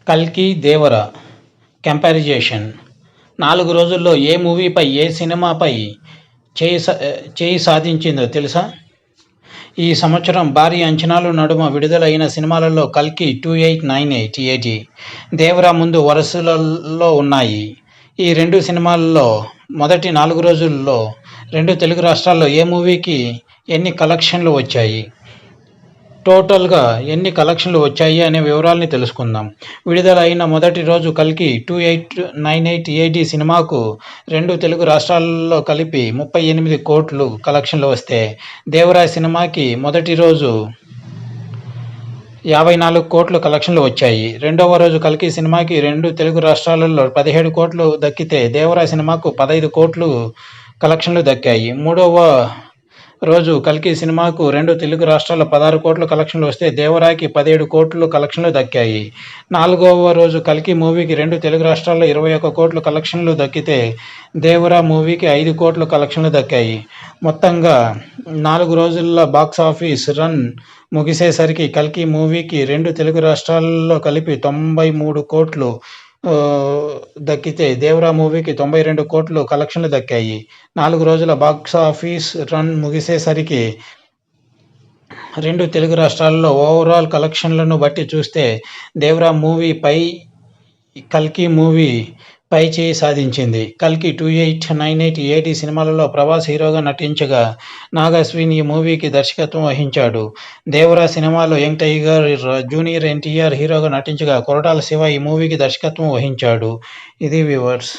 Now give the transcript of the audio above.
కల్కి దేవర కంపారిజేషన్ 4 రోజుల్లో ఏ మూవీపై ఏ సినిమాపై చేయి సాధించిందో తెలుసా? ఈ సంవత్సరం భారీ అంచనాల నడుమ విడుదలైన సినిమాలలో కల్కి 2898 దేవర ముందు వరుసలలో ఉన్నాయి. ఈ 2 సినిమాల్లో మొదటి 4 రోజుల్లో 2 తెలుగు రాష్ట్రాల్లో ఏ మూవీకి ఎన్ని కలెక్షన్లు వచ్చాయి, టోటల్గా ఎన్ని కలెక్షన్లు వచ్చాయి అనే వివరాల్ని తెలుసుకుందాం. విడుదల అయిన మొదటి రోజు కల్కి 2898 సినిమాకు 2 తెలుగు రాష్ట్రాల్లో కలిపి 38 కోట్లు కలెక్షన్లు వస్తే, దేవరా సినిమాకి మొదటి రోజు 54 కోట్లు కలెక్షన్లు వచ్చాయి. రెండవ రోజు కల్కి సినిమాకి 2 తెలుగు రాష్ట్రాలలో 17 కోట్లు దక్కితే, దేవరా సినిమాకు 15 కోట్లు కలెక్షన్లు దక్కాయి. మూడవ రోజు కల్కి సినిమాకు 2 తెలుగు రాష్ట్రాల్లో 16 కోట్ల కలెక్షన్లు వస్తే, దేవరాకి 17 కోట్లు కలెక్షన్లు దక్కాయి. నాలుగవ రోజు కల్కి మూవీకి 2 తెలుగు రాష్ట్రాల్లో 21 కోట్లు కలెక్షన్లు దక్కితే, దేవరా మూవీకి 5 కోట్ల కలెక్షన్లు దక్కాయి. మొత్తంగా 4 రోజుల బాక్సాఫీస్ రన్ ముగిసేసరికి కల్కి మూవీకి 2 తెలుగు రాష్ట్రాల్లో కలిపి 93 కోట్లు దక్కితే, దేవరా మూవీకి 92 కోట్లు కలెక్షన్లు దక్కాయి. 4 రోజుల బాక్సాఫీస్ రన్ ముగిసేసరికి 2 తెలుగు రాష్ట్రాల్లో ఓవరాల్ కలెక్షన్లను బట్టి చూస్తే, దేవరా మూవీ కల్కి మూవీ పై చేయి సాధించింది. కల్కి 2898 సినిమాలలో ప్రభాస్ హీరోగా నటించగా, నాగ్ అశ్విన్ ఈ మూవీకి దర్శకత్వం వహించాడు. దేవరా సినిమాలో యంగ్ టైగర్ జూనియర్ ఎన్టీఆర్ హీరోగా నటించగా, కొరటాల శివ ఈ మూవీకి దర్శకత్వం వహించాడు. ఇది వ్యూవర్స్.